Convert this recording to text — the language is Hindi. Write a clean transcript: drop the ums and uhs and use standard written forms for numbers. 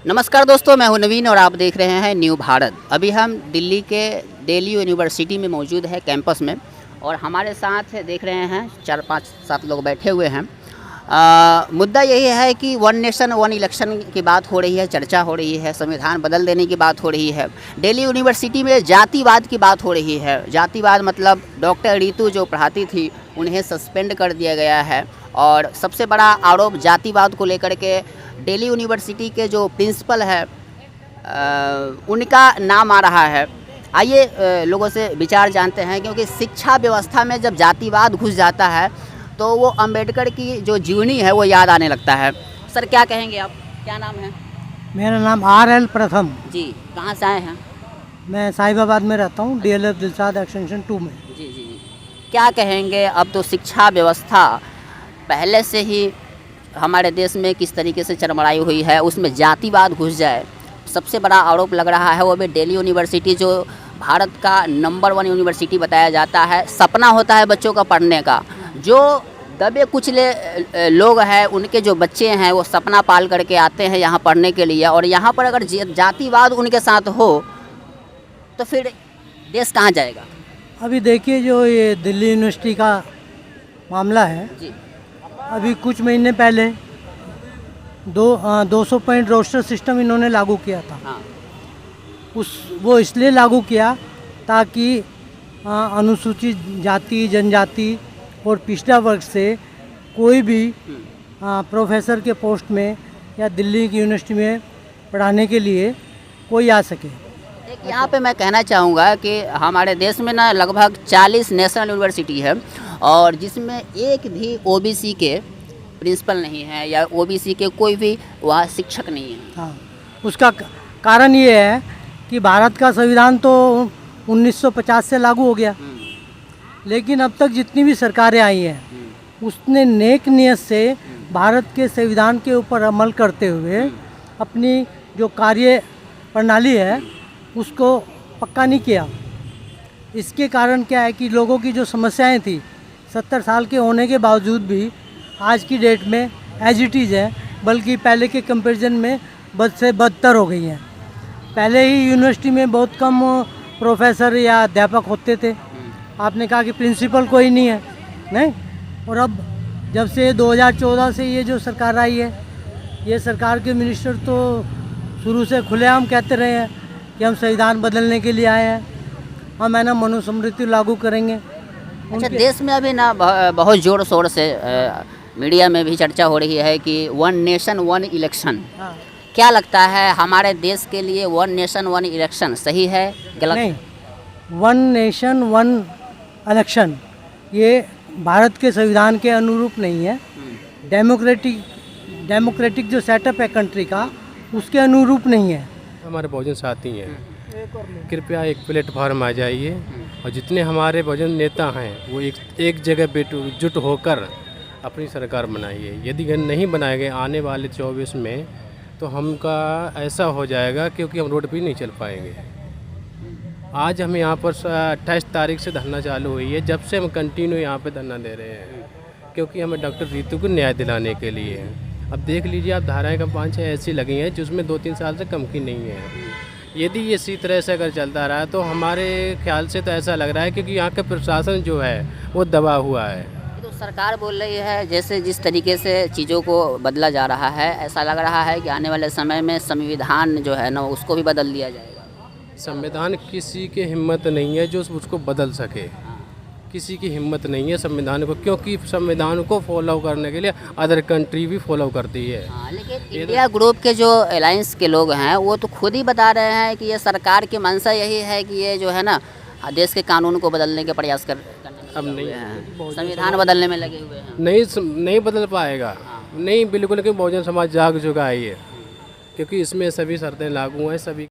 नमस्कार दोस्तों, मैं हूं नवीन और आप देख रहे हैं न्यू भारत। अभी हम दिल्ली के दिल्ली यूनिवर्सिटी में मौजूद है कैंपस में, और हमारे साथ देख रहे हैं 4-5-7 लोग बैठे हुए हैं। मुद्दा यही है कि वन नेशन वन इलेक्शन की बात हो रही है, चर्चा हो रही है, संविधान बदल देने की बात हो रही है। दिल्ली यूनिवर्सिटी में जातिवाद की बात हो रही है। जातिवाद मतलब डॉक्टर रितु जो पढ़ाती थी उन्हें सस्पेंड कर दिया गया है, और सबसे बड़ा आरोप जातिवाद को लेकर के दिल्ली यूनिवर्सिटी के जो प्रिंसिपल है उनका नाम आ रहा है। आइए लोगों से विचार जानते हैं, क्योंकि शिक्षा व्यवस्था में जब जातिवाद घुस जाता है तो वो अंबेडकर की जो जीवनी है वो याद आने लगता है। सर क्या कहेंगे आप, क्या नाम है? मेरा नाम RL प्रथम। जी, कहाँ से आए हैं? मैं साहिबाबाद में रहता हूँ, DLF दिलशाद एक्सटेंशन 2 में। जी जी जी, क्या कहेंगे? अब तो शिक्षा व्यवस्था पहले से ही हमारे देश में किस तरीके से चरमराई हुई है, उसमें जातिवाद घुस जाए, सबसे बड़ा आरोप लग रहा है वो भी दिल्ली यूनिवर्सिटी, जो भारत का नंबर 1 यूनिवर्सिटी बताया जाता है। सपना होता है बच्चों का पढ़ने का, जो दबे कुचले लोग हैं उनके जो बच्चे हैं वो सपना पाल करके आते हैं यहाँ पढ़ने के लिए, और यहाँ पर अगर जातिवाद उनके साथ हो तो फिर देश कहाँ जाएगा? अभी देखिए, जो ये दिल्ली यूनिवर्सिटी का मामला है, जी अभी कुछ महीने पहले 200 पॉइंट रोस्टर सिस्टम इन्होंने लागू किया था। हाँ, वो इसलिए लागू किया ताकि अनुसूचित जाति, जनजाति और पिछड़ा वर्ग से कोई भी प्रोफेसर के पोस्ट में या दिल्ली की यूनिवर्सिटी में पढ़ाने के लिए कोई आ सके। एक यहाँ पे मैं कहना चाहूँगा कि हमारे देश में ना लगभग 40 नेशनल यूनिवर्सिटी है, और जिसमें एक भी ओबीसी के प्रिंसिपल नहीं है या ओबीसी के कोई भी वहाँ शिक्षक नहीं है। हाँ, उसका कारण ये है कि भारत का संविधान तो 1950 से लागू हो गया, लेकिन अब तक जितनी भी सरकारें आई हैं उसने नेक नियत से भारत के संविधान के ऊपर अमल करते हुए अपनी जो कार्य प्रणाली है उसको पक्का नहीं किया। इसके कारण क्या है कि लोगों की जो समस्याएं थी 70 साल के होने के बावजूद भी आज की डेट में एज इट इज़ है, बल्कि पहले के कंपैरिजन में बद से बदतर हो गई हैं। पहले ही यूनिवर्सिटी में बहुत कम प्रोफेसर या अध्यापक होते थे। आपने कहा कि प्रिंसिपल कोई नहीं है, नहीं। और अब जब से 2014 से ये जो सरकार आई है, ये सरकार के मिनिस्टर तो शुरू से खुलेआम कहते रहे हैं कि हम संविधान बदलने के लिए आए हैं, हम है ना मनुस्मृति लागू करेंगे। अच्छा, देश में अभी ना बहुत ज़ोर शोर से मीडिया में भी चर्चा हो रही है कि वन नेशन वन इलेक्शन। हाँ। क्या लगता है हमारे देश के लिए वन नेशन वन इलेक्शन सही है, गलत? नहीं, वन नेशन वन इलेक्शन ये भारत के संविधान के अनुरूप नहीं है। डेमोक्रेटिक जो सेटअप है कंट्री का, उसके अनुरूप नहीं है। हमारे बहुजन साथी हैं, कृपया एक प्लेटफॉर्म आ जाइए, और जितने हमारे बहुजन नेता हैं वो एक जगह जुट होकर अपनी सरकार बनाइए। यदि नहीं बनाए गए आने वाले 24 में तो हमका ऐसा हो जाएगा, क्योंकि हम रोड पे नहीं चल पाएंगे। आज हम यहाँ पर 28 तारीख से धरना चालू हुई है, जब से हम कंटिन्यू यहाँ पे धरना दे रहे हैं, क्योंकि हमें डॉक्टर रितु को न्याय दिलाने के लिए। अब देख लीजिए आप, धाराएँ का 5-6 ऐसी लगी हैं जिसमें 2-3 साल से कम की नहीं है। यदि ये इसी तरह से अगर चलता रहा तो हमारे ख्याल से तो ऐसा लग रहा है, क्योंकि यहाँ का प्रशासन जो है वो दबा हुआ है। तो सरकार बोल रही है जैसे जिस तरीके से चीज़ों को बदला जा रहा है, ऐसा लग रहा है कि आने वाले समय में संविधान जो है ना उसको भी बदल दिया जाएगा। संविधान किसी की हिम्मत नहीं है जो उसको बदल सके, किसी की हिम्मत नहीं है संविधान को, क्योंकि संविधान को फॉलो करने के लिए अदर कंट्री भी फॉलो करती है। हाँ, लेकिन इंडिया ग्रुप के जो अलायंस के लोग हैं वो तो खुद ही बता रहे हैं कि ये सरकार की मंशा यही है कि ये जो है ना देश के कानून को बदलने के प्रयास करने अब नहीं हैं, संविधान बदलने में लगे हुए हैं। नहीं बदल पाएगा, नहीं बिल्कुल, क्योंकि बहुजन समाज जाग चुका है ये, क्योंकि इसमें सभी शर्तें लागू हैं सभी।